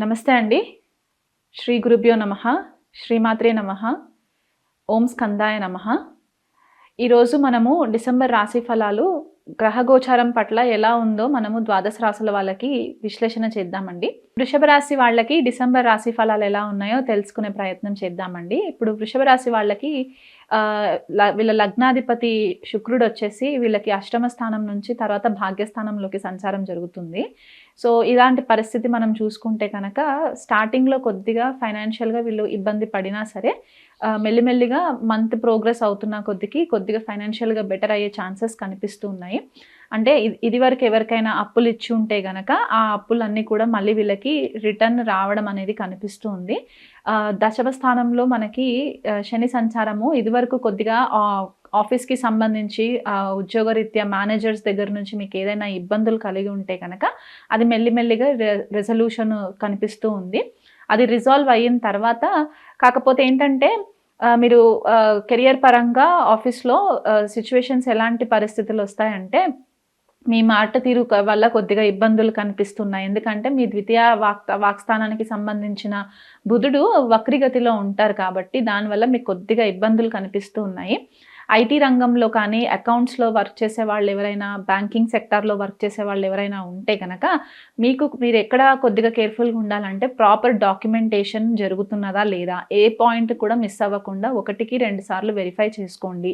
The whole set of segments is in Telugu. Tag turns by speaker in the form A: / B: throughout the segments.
A: నమస్తే అండి. శ్రీ గురుభ్యో నమః. శ్రీమాత్రే నమః. ఓం స్కందాయ నమః. ఈరోజు మనము డిసెంబర్ రాశి ఫలాలు గ్రహగోచారం పట్ల ఎలా ఉందో మనము ద్వాదశ రాశుల వాళ్ళకి విశ్లేషణ చేద్దామండి. వృషభ రాశి వాళ్ళకి డిసెంబర్ రాశి ఫలాలు ఎలా ఉన్నాయో తెలుసుకునే ప్రయత్నం చేద్దామండి. ఇప్పుడు వృషభ రాశి వాళ్ళకి వీళ్ళ లగ్నాధిపతి శుక్రుడు వచ్చేసి వీళ్ళకి అష్టమ స్థానం నుంచి తర్వాత భాగ్యస్థానంలోకి సంచారం జరుగుతుంది. సో ఇలాంటి పరిస్థితి మనం చూసుకుంటే కనుక స్టార్టింగ్లో కొద్దిగా ఫైనాన్షియల్గా వీళ్ళు ఇబ్బంది పడినా సరే మెల్లిమెల్లిగా మంత్ ప్రోగ్రెస్ అవుతున్న కొద్దిగా ఫైనాన్షియల్గా బెటర్ అయ్యే ఛాన్సెస్ కనిపిస్తూ ఉన్నాయి. అంటే ఇదివరకు ఎవరికైనా అప్పులు ఇచ్చి ఉంటే గనక ఆ అప్పులన్నీ కూడా మళ్ళీ వీళ్ళకి రిటర్న్ రావడం అనేది కనిపిస్తూ ఉంది. దశమ స్థానంలో మనకి శని సంచారము ఇదివరకు కొద్దిగా ఆఫీస్కి సంబంధించి ఉద్యోగరీత్యా మేనేజర్స్ దగ్గర నుంచి మీకు ఏదైనా ఇబ్బందులు కలిగి ఉంటే కనుక అది మెల్లిమెల్లిగా రెజల్యూషన్ కనిపిస్తూ ఉంది. అది రిజాల్వ్ అయిన తర్వాత కాకపోతే ఏంటంటే మీరు కెరియర్ పరంగా ఆఫీస్లో సిచ్యువేషన్స్ ఎలాంటి పరిస్థితులు వస్తాయంటే మీ మాట తీరు వల్ల కొద్దిగా ఇబ్బందులు కనిపిస్తున్నాయి. ఎందుకంటే మీ ద్వితీయ వాక్స్థానానికి సంబంధించిన బుధుడు వక్రిగతిలో ఉంటారు కాబట్టి దానివల్ల మీకు కొద్దిగా ఇబ్బందులు కనిపిస్తూ ఉన్నాయి. ఐటీ రంగంలో కానీ అకౌంట్స్లో వర్క్ చేసే వాళ్ళు ఎవరైనా బ్యాంకింగ్ సెక్టార్లో వర్క్ చేసే వాళ్ళు ఎవరైనా ఉంటే కనుక మీరు ఎక్కడ కొద్దిగా కేర్ఫుల్గా ఉండాలంటే ప్రాపర్ డాక్యుమెంటేషన్ జరుగుతున్నదా లేదా, ఏ పాయింట్ కూడా మిస్ అవ్వకుండా 1-2 సార్లు వెరిఫై చేసుకోండి.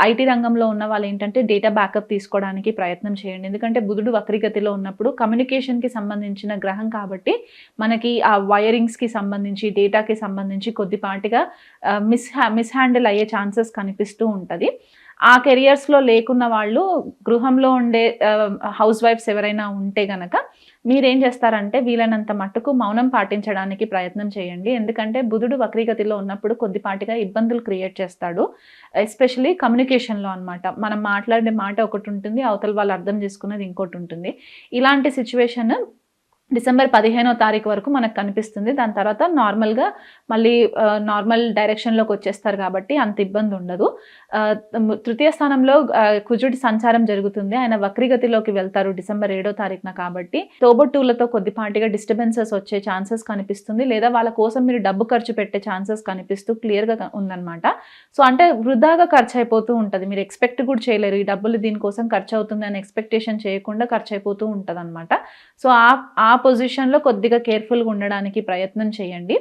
A: ఐటీ రంగంలో ఉన్న వాళ్ళు ఏంటంటే డేటా బ్యాకప్ తీసుకోవడానికి ప్రయత్నం చేయండి. ఎందుకంటే బుధుడు వక్రిగతిలో ఉన్నప్పుడు కమ్యూనికేషన్కి సంబంధించిన గ్రహం కాబట్టి మనకి ఆ వైరింగ్స్కి సంబంధించి డేటాకి సంబంధించి కొద్దిపాటిగా మిస్ హ్యాండిల్ అయ్యే ఛాన్సెస్ కనిపిస్తూ ఉంటుంది. ఆ కెరియర్స్లో లేకున్న వాళ్ళు గృహంలో ఉండే హౌస్ వైఫ్స్ ఎవరైనా ఉంటే గనక మీరేం చేస్తారంటే వీలైనంత మట్టుకు మౌనం పాటించడానికి ప్రయత్నం చేయండి. ఎందుకంటే బుధుడు వక్రీగతిలో ఉన్నప్పుడు కొద్దిపాటిగా ఇబ్బందులు క్రియేట్ చేస్తాడు. ఎస్పెషలీ కమ్యూనికేషన్లో అనమాట. మనం మాట్లాడే మాట ఒకటి ఉంటుంది, అవతల వాళ్ళు అర్థం చేసుకున్నది ఇంకోటి ఉంటుంది. ఇలాంటి సిచ్యువేషన్ డిసెంబర్ 15వ తారీఖు వరకు మనకు కనిపిస్తుంది. దాని తర్వాత నార్మల్గా మళ్ళీ నార్మల్ డైరెక్షన్లోకి వచ్చేస్తారు కాబట్టి అంత ఇబ్బంది ఉండదు. తృతీయ స్థానంలో కుజుడి సంచారం జరుగుతుంది. ఆయన వక్రీగతిలోకి వెళ్తారు డిసెంబర్ 7వ తారీఖున కాబట్టి తోబుట్టువులతో కొద్దిపాటిగా డిస్టర్బెన్సెస్ వచ్చే ఛాన్సెస్ కనిపిస్తుంది. లేదా వాళ్ళ కోసం మీరు డబ్బు ఖర్చు పెట్టే ఛాన్సెస్ కనిపిస్తూ క్లియర్గా ఉందన్నమాట. సో అంటే వృధాగా ఖర్చు అయిపోతూ ఉంటుంది. మీరు ఎక్స్పెక్ట్ కూడా చేయలేరు ఈ డబ్బులు దీనికోసం ఖర్చు అవుతుంది అని ఎక్స్పెక్టేషన్ చేయకుండా ఖర్చు అయిపోతూ ఉంటుంది అనమాట. సో ఆ పొజిషన్లో కొద్దిగా కేర్ఫుల్గా ఉండడానికి ప్రయత్నం చేయండి.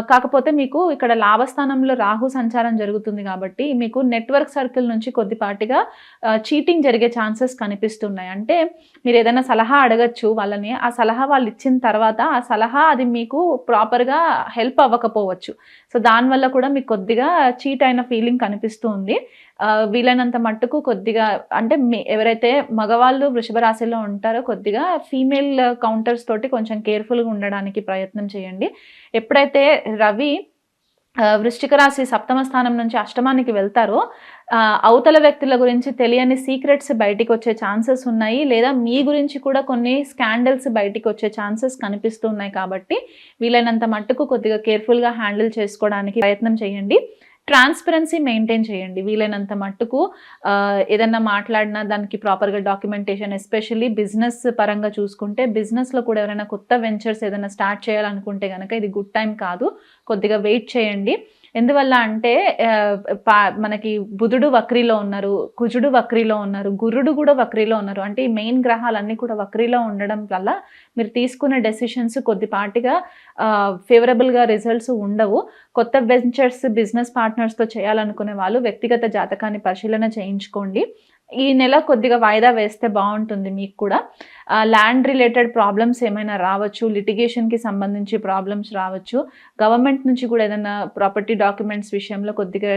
A: కాకపోతే మీకు ఇక్కడ లాభస్థానంలో రాహు సంచారం జరుగుతుంది కాబట్టి మీకు నెట్వర్క్ సర్కిల్ నుంచి కొద్దిపాటిగా చీటింగ్ జరిగే ఛాన్సెస్ కనిపిస్తున్నాయి. అంటే మీరు ఏదైనా సలహా అడగచ్చు వాళ్ళని, ఆ సలహా వాళ్ళు ఇచ్చిన తర్వాత ఆ సలహా అది మీకు ప్రాపర్గా హెల్ప్ అవ్వకపోవచ్చు. సో దానివల్ల కూడా మీకు కొద్దిగా చీట్ అయిన ఫీలింగ్ కనిపిస్తూ ఉంది. వీలైనంత మట్టుకు కొద్దిగా అంటే ఎవరైతే మగవాళ్ళు వృషభ రాశిలో ఉంటారో కొద్దిగా ఫీమేల్ కౌంటర్స్ తోటి కొంచెం కేర్ఫుల్గా ఉండడానికి ప్రయత్నం చేయండి. ఎప్పుడైతే రవి వృశ్చిక రాశి సప్తమ స్థానం నుంచి అష్టమానికి వెళ్తారో అవతల వ్యక్తుల గురించి తెలియని సీక్రెట్స్ బయటికి వచ్చే ఛాన్సెస్ ఉన్నాయి. లేదా మీ గురించి కూడా కొన్ని స్కాండల్స్ బయటికి వచ్చే ఛాన్సెస్ కనిపిస్తున్నాయి. కాబట్టి వీలైనంత మట్టుకు కొద్దిగా కేర్ఫుల్గా హ్యాండిల్ చేసుకోవడానికి ప్రయత్నం చేయండి. ట్రాన్స్పరెన్సీ మెయింటైన్ చేయండి. వీలైనంత మట్టుకు ఏదన్నా మాట్లాడినా దానికి ప్రాపర్గా డాక్యుమెంటేషన్, ఎస్పెషల్లీ బిజినెస్ పరంగా చూసుకుంటే బిజినెస్లో కూడా ఎవరైనా కొత్త వెంచర్స్ ఏదైనా స్టార్ట్ చేయాలనుకుంటే కనుక ఇది గుడ్ టైం కాదు. కొద్దిగా వెయిట్ చేయండి. ఎందువల్ల అంటే మనకి బుధుడు వక్రీలో ఉన్నారు, కుజుడు వక్రీలో ఉన్నారు, గురుడు కూడా వక్రీలో ఉన్నారు. అంటే ఈ మెయిన్ గ్రహాలన్నీ కూడా వక్రీలో ఉండడం వల్ల మీరు తీసుకునే డెసిషన్స్ కొద్దిపాటిగా ఫేవరబుల్గా రిజల్ట్స్ ఉండవు. కొత్త వెంచర్స్ బిజినెస్ పార్ట్నర్స్తో చేయాలనుకునే వాళ్ళు వ్యక్తిగత జాతకాన్ని పరిశీలన చేయించుకోండి. ఈ నెల కొద్దిగా వాయిదా వేస్తే బాగుంటుంది. మీకు కూడా ల్యాండ్ రిలేటెడ్ ప్రాబ్లమ్స్ ఏమైనా రావచ్చు, లిటిగేషన్కి సంబంధించి ప్రాబ్లమ్స్ రావచ్చు. గవర్నమెంట్ నుంచి కూడా ఏదైనా ప్రాపర్టీ డాక్యుమెంట్స్ విషయంలో కొద్దిగా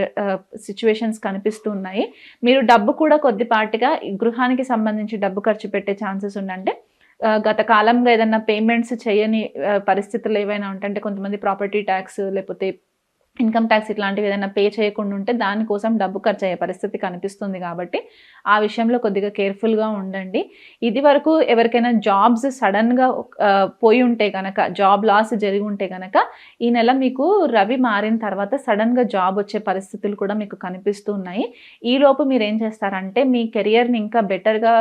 A: సిచ్యువేషన్స్ కనిపిస్తూ ఉన్నాయి. మీరు డబ్బు కూడా కొద్దిపాటిగా గృహానికి సంబంధించి డబ్బు ఖర్చు పెట్టే ఛాన్సెస్ ఉందంటే గత కాలంగా ఏదైనా పేమెంట్స్ చేయని పరిస్థితులు ఏవైనా ఉంటాయంటే కొంతమంది ప్రాపర్టీ ట్యాక్స్ లేకపోతే ఇన్కమ్ ట్యాక్స్ ఇట్లాంటివి ఏదైనా పే చేయకుండా ఉంటే దానికోసం డబ్బు ఖర్చు అయ్యే పరిస్థితి కనిపిస్తుంది. కాబట్టి ఆ విషయంలో కొద్దిగా కేర్ఫుల్గా ఉండండి. ఇది వరకు ఎవరికైనా జాబ్స్ సడన్గా పోయి ఉంటే కనుక, జాబ్ లాస్ జరిగి ఉంటే కనుక ఈ నెల మీకు రవి మారిన తర్వాత సడన్గా జాబ్ వచ్చే పరిస్థితులు కూడా మీకు కనిపిస్తూ ఉన్నాయి. ఈలోపు మీరు ఏం చేస్తారంటే మీ కెరియర్ని ఇంకా బెటర్గా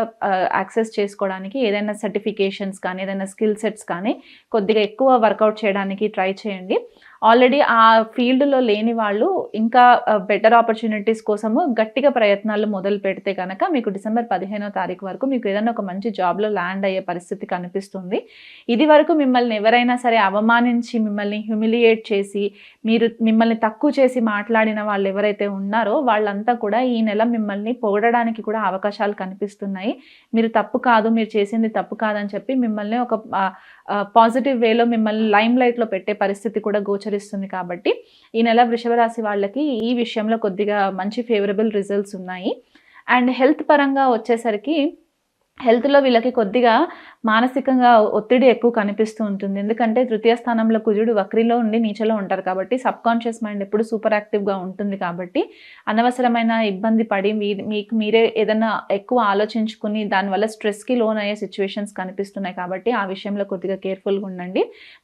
A: యాక్సెస్ చేసుకోవడానికి ఏదైనా సర్టిఫికేషన్స్ కానీ, ఏదైనా స్కిల్ సెట్స్ కానీ కొద్దిగా ఎక్కువ వర్కౌట్ చేయడానికి ట్రై చేయండి. ఆల్రెడీ ఆ ఫీల్డ్లో లేని వాళ్ళు ఇంకా బెటర్ ఆపర్చునిటీస్ కోసము గట్టిగా ప్రయత్నాలు మొదలు పెడితే కనుక మీకు డిసెంబర్ 15వ తారీఖు వరకు మీకు ఏదైనా ఒక మంచి జాబ్లో ల్యాండ్ అయ్యే పరిస్థితి కనిపిస్తుంది. ఇది వరకు మిమ్మల్ని ఎవరైనా సరే అవమానించి, మిమ్మల్ని హ్యూమిలియేట్ చేసి, మిమ్మల్ని తక్కువ చేసి మాట్లాడిన వాళ్ళు ఎవరైతే ఉన్నారో వాళ్ళంతా కూడా ఈ నెల మిమ్మల్ని పొగడడానికి కూడా అవకాశాలు కనిపిస్తున్నాయి. మీరు తప్పు కాదు, మీరు చేసింది తప్పు కాదని చెప్పి మిమ్మల్ని ఒక పాజిటివ్ వేలో మిమ్మల్ని లైమ్ లైట్లో పెట్టే పరిస్థితి కూడా గోచరిస్తుంది. కాబట్టి ఈ నెల వృషభ రాశి వాళ్ళకి ఈ విషయంలో కొద్దిగా మంచి ఫేవరబుల్ రిజల్ట్స్ ఉన్నాయి. అండ్ హెల్త్ పరంగా వచ్చేసరికి హెల్త్లో వీళ్ళకి కొద్దిగా మానసికంగా ఒత్తిడి ఎక్కువ కనిపిస్తూ ఉంటుంది. ఎందుకంటే తృతీయ స్థానంలో కుజుడు వక్రిలో ఉండి నీచలో ఉంటారు కాబట్టి సబ్కాన్షియస్ మైండ్ ఎప్పుడు సూపర్ యాక్టివ్గా ఉంటుంది. కాబట్టి అనవసరమైన ఇబ్బంది పడి మీకు మీరే ఏదైనా ఎక్కువ ఆలోచించుకుని దానివల్ల స్ట్రెస్కి లోన్ అయ్యే సిచ్యువేషన్స్ కనిపిస్తున్నాయి. కాబట్టి ఆ విషయంలో కొద్దిగా కేర్ఫుల్గా ఉండండి.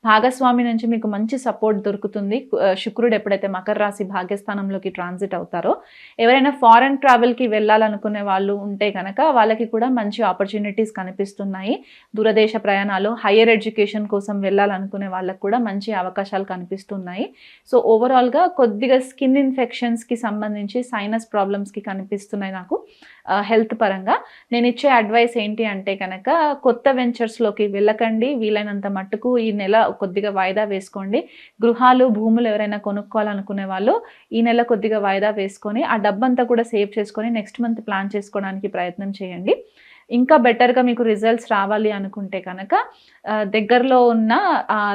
A: భాగస్వామి నుంచి మీకు మంచి సపోర్ట్ దొరుకుతుంది. శుక్రుడు ఎప్పుడైతే మకర రాశి భాగ్యస్థానంలోకి ట్రాన్సిట్ అవుతారో, ఎవరైనా ఫారెన్ ట్రావెల్కి వెళ్ళాలనుకునే వాళ్ళు ఉంటే కనుక వాళ్ళకి కూడా మంచి ఆపర్చునిటీస్ కనిపిస్తున్నాయి. దూరదేశ ప్రయాణాలు, హయ్యర్ ఎడ్యుకేషన్ కోసం వెళ్ళాలనుకునే వాళ్ళకు కూడా మంచి అవకాశాలు కనిపిస్తున్నాయి. సో ఓవరాల్గా కొద్దిగా స్కిన్ ఇన్ఫెక్షన్స్కి సంబంధించి సైనస్ ప్రాబ్లమ్స్కి కనిపిస్తున్నాయి నాకు హెల్త్ పరంగా. నేను ఇచ్చే అడ్వైస్ ఏంటి అంటే కనుక కొత్త వెంచర్స్లోకి వెళ్ళకండి. వీలైనంత మట్టుకు ఈ నెల కొద్దిగా వాయిదా వేసుకోండి. గృహాలు, భూములు ఎవరైనా కొనుక్కోవాలనుకునే వాళ్ళు ఈ నెల కొద్దిగా వాయిదా వేసుకొని ఆ డబ్బంతా కూడా సేవ్ చేసుకొని నెక్స్ట్ మంత్ ప్లాన్ చేసుకోవడానికి ప్రయత్నం చేయండి. ఇంకా బెటర్గా మీకు రిజల్ట్స్ రావాలి అనుకుంటే కనుక దగ్గరలో ఉన్న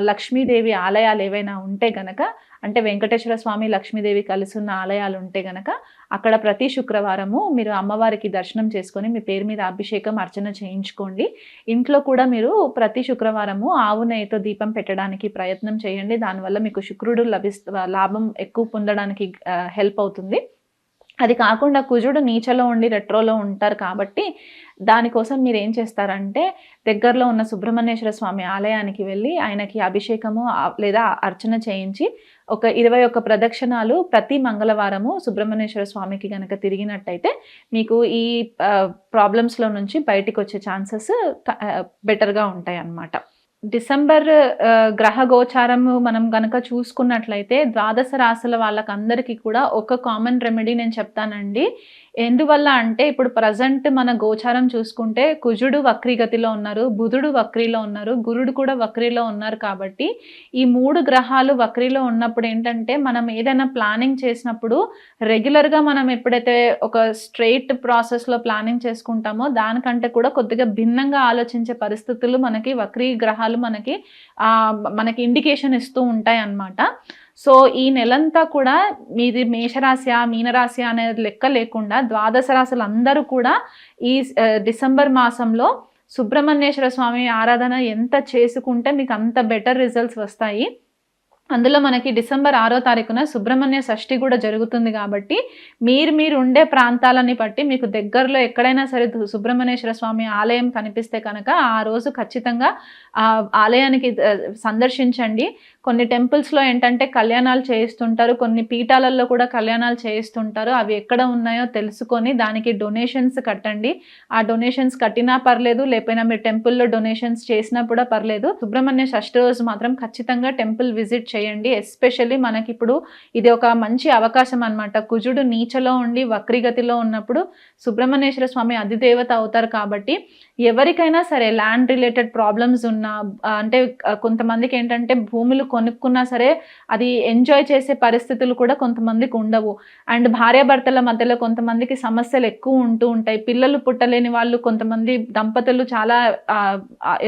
A: లక్ష్మీదేవి ఆలయాలు ఏవైనా ఉంటే కనుక, అంటే వెంకటేశ్వర స్వామి, లక్ష్మీదేవి కలిసి ఉన్న ఆలయాలు ఉంటే కనుక అక్కడ ప్రతి శుక్రవారము మీరు అమ్మవారికి దర్శనం చేసుకొని మీ పేరు మీద అభిషేకం, అర్చన చేయించుకోండి. ఇంట్లో కూడా మీరు ప్రతి శుక్రవారము ఆవు నెయ్యితో దీపం పెట్టడానికి ప్రయత్నం చేయండి. దానివల్ల మీకు శుక్రుడు లాభం ఎక్కువ పొందడానికి హెల్ప్ అవుతుంది. అది కాకుండా కుజుడు నీచలో ఉండి రెట్రోలో ఉంటారు కాబట్టి దానికోసం మీరు ఏం చేస్తారంటే దగ్గరలో ఉన్న సుబ్రహ్మణ్యేశ్వర స్వామి ఆలయానికి వెళ్ళి ఆయనకి అభిషేకము లేదా అర్చన చేయించి ఒక 21 ప్రదక్షిణాలు ప్రతి మంగళవారము సుబ్రహ్మణ్యేశ్వర స్వామికి కనుక తిరిగినట్టయితే మీకు ఈ ప్రాబ్లమ్స్లో నుంచి బయటికి వచ్చే ఛాన్సెస్ బెటర్గా ఉంటాయి అన్నమాట. డిసెంబర్ గ్రహ గోచారము మనం కనుక చూసుకున్నట్లయితే ద్వాదశ రాశుల వాళ్ళకందరికీ కూడా ఒక కామన్ రెమెడీ నేను చెప్తానండి. ఎందువల్ల అంటే ఇప్పుడు ప్రజెంట్ మన గోచారం చూసుకుంటే కుజుడు వక్రీగతిలో ఉన్నారు, బుధుడు వక్రీలో ఉన్నారు, గురుడు కూడా వక్రీలో ఉన్నారు. కాబట్టి ఈ 3 గ్రహాలు వక్రీలో ఉన్నప్పుడు ఏంటంటే మనం ఏదైనా ప్లానింగ్ చేసినప్పుడు రెగ్యులర్గా మనం ఎప్పుడైతే ఒక స్ట్రెయిట్ ప్రాసెస్లో ప్లానింగ్ చేసుకుంటామో దానికంటే కూడా కొద్దిగా భిన్నంగా ఆలోచించే పరిస్థితులు మనకి వక్రీ గ్రహాలు మనకి ఇండికేషన్ ఇస్తూ ఉంటాయి అన్నమాట. సో ఈ నెలంతా కూడా మీది మేషరాశి, మీనరాశి అనేది లెక్క లేకుండా ద్వాదశ రాశులు అందరూ కూడా ఈ డిసెంబర్ మాసంలో సుబ్రహ్మణ్యేశ్వర స్వామి ఆరాధన ఎంత చేసుకుంటే మీకు అంత బెటర్ రిజల్ట్స్ వస్తాయి. అందులో మనకి డిసెంబర్ 6వ తారీఖున సుబ్రహ్మణ్య షష్ఠి కూడా జరుగుతుంది. కాబట్టి మీరు ఉండే ప్రాంతాలని బట్టి మీకు దగ్గరలో ఎక్కడైనా సరే సుబ్రహ్మణ్యేశ్వర స్వామి ఆలయం కనిపిస్తే కనుక ఆ రోజు ఖచ్చితంగా ఆ ఆలయానికి సందర్శించండి. కొన్ని టెంపుల్స్లో ఏంటంటే కళ్యాణాలు చేయిస్తుంటారు, కొన్ని పీఠాలలో కూడా కళ్యాణాలు చేయిస్తుంటారు. అవి ఎక్కడ ఉన్నాయో తెలుసుకొని దానికి డొనేషన్స్ కట్టండి. ఆ డొనేషన్స్ కట్టినా పర్లేదు, లేకపోయినా మీరు టెంపుల్లో డొనేషన్స్ చేసినా కూడా పర్లేదు. సుబ్రహ్మణ్య షష్ఠి రోజు మాత్రం ఖచ్చితంగా టెంపుల్ విజిట్ చేయండి. ఎస్పెషల్లీ మనకి ఇప్పుడు ఇది ఒక మంచి అవకాశం అన్నమాట. కుజుడు నీచలో ఉండి వక్రీగతిలో ఉన్నప్పుడు సుబ్రహ్మణ్యేశ్వర స్వామి అధిదేవత అవుతారు. కాబట్టి ఎవరికైనా సరే ల్యాండ్ రిలేటెడ్ ప్రాబ్లమ్స్ ఉన్నా, అంటే కొంతమందికి ఏంటంటే భూములు కొనుక్కున్నా సరే అది ఎంజాయ్ చేసే పరిస్థితులు కూడా కొంతమందికి ఉండవు. అండ్ భార్యాభర్తల మధ్యలో కొంతమందికి సమస్యలు ఎక్కువ ఉంటూ ఉంటాయి. పిల్లలు పుట్టలేని వాళ్ళు కొంతమంది దంపతులు చాలా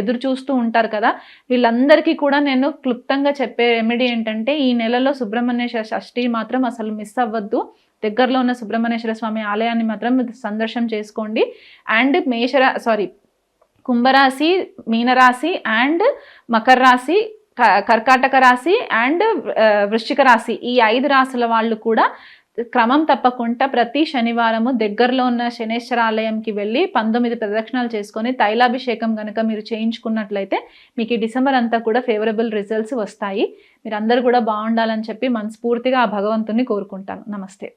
A: ఎదురు చూస్తూ ఉంటారు కదా. వీళ్ళందరికీ కూడా నేను క్లుప్తంగా చెప్పే రెమెడీ ఏంటంటే ఈ నెలలో సుబ్రహ్మణ్యేశ్వర షష్ఠి మాత్రం అసలు మిస్ అవ్వద్దు. దగ్గరలో ఉన్న సుబ్రహ్మణ్యేశ్వర స్వామి ఆలయాన్ని మాత్రం సందర్శనం చేసుకోండి. అండ్ కుంభరాశి, మీనరాశి అండ్ మకర రాశి, కర్కాటక రాశి అండ్ వృశ్చిక రాశి, ఈ 5 రాశుల వాళ్ళు కూడా క్రమం తప్పకుండా ప్రతి శనివారము దగ్గరలో ఉన్న శనేశ్వర ఆలయంకి వెళ్ళి 19 ప్రదక్షిణాలు చేసుకొని తైలాభిషేకం కనుక మీరు చేయించుకున్నట్లయితే మీకు ఈ డిసెంబర్ అంతా కూడా ఫేవరబుల్ రిజల్ట్స్ వస్తాయి. మీరందరూ కూడా బాగుండాలని చెప్పి మనస్ఫూర్తిగా ఆ భగవంతుని కోరుకుంటాను. నమస్తే.